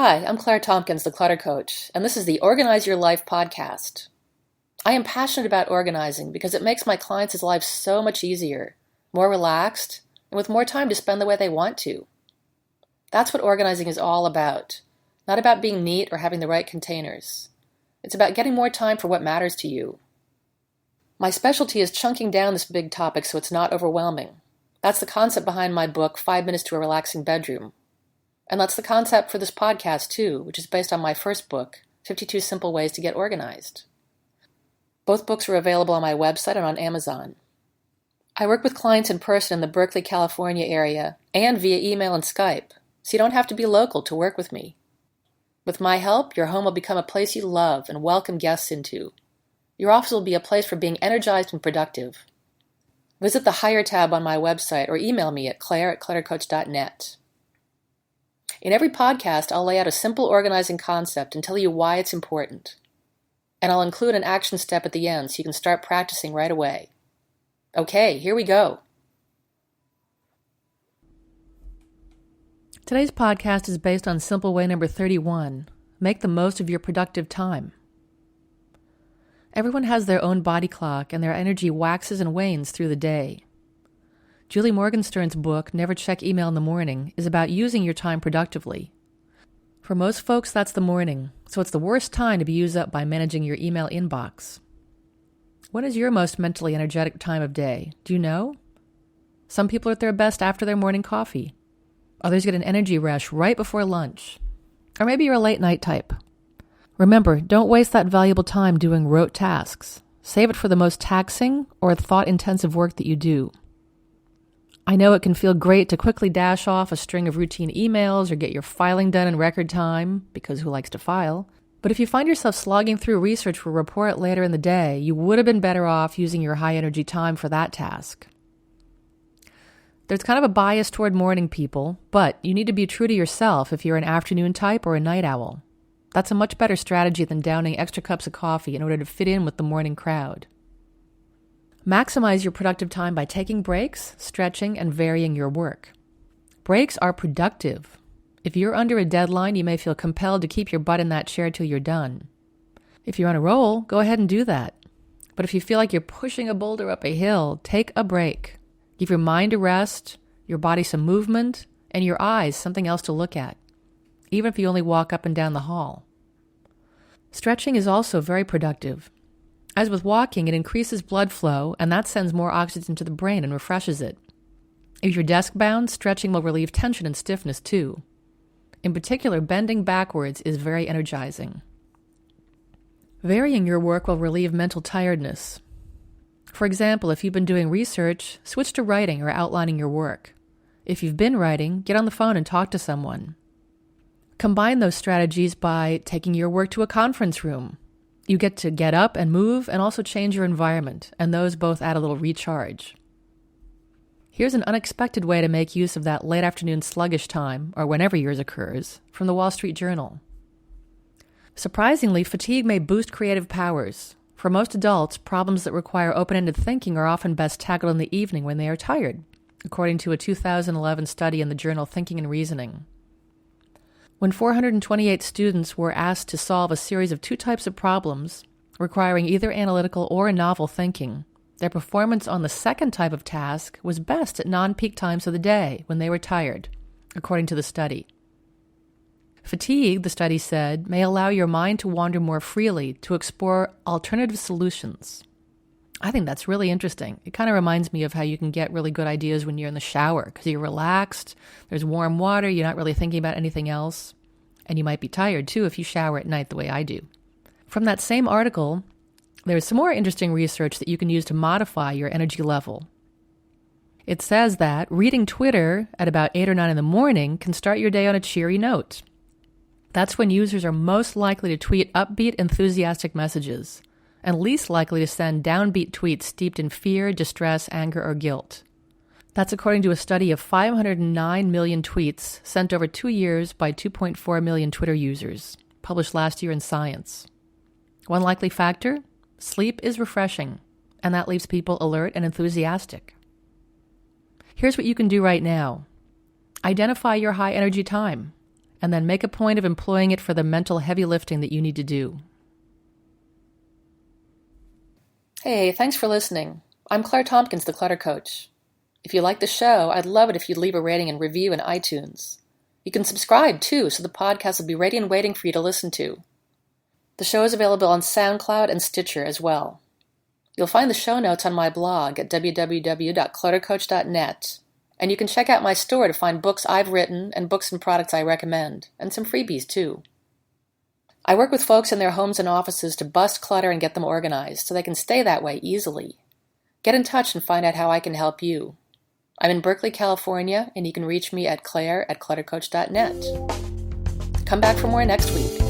Hi, I'm Claire Tompkins, the Clutter Coach, and this is the Organize Your Life podcast. I am passionate about organizing because it makes my clients' lives so much easier, more relaxed, and with more time to spend the way they want to. That's what organizing is all about, not about being neat or having the right containers. It's about getting more time for what matters to you. My specialty is chunking down this big topic so it's not overwhelming. That's the concept behind my book, 5 Minutes to a Relaxing Bedroom. And that's the concept for this podcast, too, which is based on my first book, 52 Simple Ways to Get Organized. Both books are available on my website and on Amazon. I work with clients in person in the Berkeley, California area and via email and Skype, so you don't have to be local to work with me. With my help, your home will become a place you love and welcome guests into. Your office will be a place for being energized and productive. Visit the Hire tab on my website or email me at claire@cluttercoach.net. In every podcast, I'll lay out a simple organizing concept and tell you why it's important. And I'll include an action step at the end so you can start practicing right away. Okay, here we go. Today's podcast is based on simple way number 31. Make the most of your productive time. Everyone has their own body clock and their energy waxes and wanes through the day. Julie Morgenstern's book, Never Check Email in the Morning, is about using your time productively. For most folks, that's the morning, so it's the worst time to be used up by managing your email inbox. What is your most mentally energetic time of day? Do you know? Some people are at their best after their morning coffee. Others get an energy rush right before lunch. Or maybe you're a late night type. Remember, don't waste that valuable time doing rote tasks. Save it for the most taxing or thought-intensive work that you do. I know it can feel great to quickly dash off a string of routine emails or get your filing done in record time, because who likes to file? But if you find yourself slogging through research for a report later in the day, you would have been better off using your high-energy time for that task. There's kind of a bias toward morning people, but you need to be true to yourself if you're an afternoon type or a night owl. That's a much better strategy than downing extra cups of coffee in order to fit in with the morning crowd. Maximize your productive time by taking breaks, stretching, and varying your work. Breaks are productive. If you're under a deadline, you may feel compelled to keep your butt in that chair till you're done. If you're on a roll, go ahead and do that. But if you feel like you're pushing a boulder up a hill, take a break. Give your mind a rest, your body some movement, and your eyes something else to look at, even if you only walk up and down the hall. Stretching is also very productive. As with walking, it increases blood flow, and that sends more oxygen to the brain and refreshes it. If you're desk-bound, stretching will relieve tension and stiffness too. In particular, bending backwards is very energizing. Varying your work will relieve mental tiredness. For example, if you've been doing research, switch to writing or outlining your work. If you've been writing, get on the phone and talk to someone. Combine those strategies by taking your work to a conference room. You get to get up and move and also change your environment, and those both add a little recharge. Here's an unexpected way to make use of that late afternoon sluggish time, or whenever yours occurs, from the Wall Street Journal. Surprisingly, fatigue may boost creative powers. For most adults, problems that require open-ended thinking are often best tackled in the evening when they are tired, according to a 2011 study in the journal Thinking and Reasoning. When 428 students were asked to solve a series of 2 types of problems, requiring either analytical or novel thinking, their performance on the second type of task was best at non-peak times of the day when they were tired, according to the study. Fatigue, the study said, may allow your mind to wander more freely to explore alternative solutions. I think that's really interesting. It kind of reminds me of how you can get really good ideas when you're in the shower because you're relaxed, there's warm water, you're not really thinking about anything else, and you might be tired too if you shower at night the way I do. From that same article, there's some more interesting research that you can use to modify your energy level. It says that reading Twitter at about 8 or 9 in the morning can start your day on a cheery note. That's when users are most likely to tweet upbeat, enthusiastic messages, and least likely to send downbeat tweets steeped in fear, distress, anger, or guilt. That's according to a study of 509 million tweets sent over 2 years by 2.4 million Twitter users, published last year in Science. One likely factor? Sleep is refreshing, and that leaves people alert and enthusiastic. Here's what you can do right now. Identify your high energy time. and then make a point of employing it for the mental heavy lifting that you need to do. Hey, thanks for listening. I'm Claire Tompkins, the Clutter Coach. If you like the show, I'd love it if you'd leave a rating and review in iTunes. You can subscribe, too, so the podcast will be ready and waiting for you to listen to. The show is available on SoundCloud and Stitcher as well. You'll find the show notes on my blog at www.cluttercoach.net, and you can check out my store to find books I've written and books and products I recommend, and some freebies, too. I work with folks in their homes and offices to bust clutter and get them organized so they can stay that way easily. Get in touch and find out how I can help you. I'm in Berkeley, California, and you can reach me at claire@cluttercoach.net. Come back for more next week.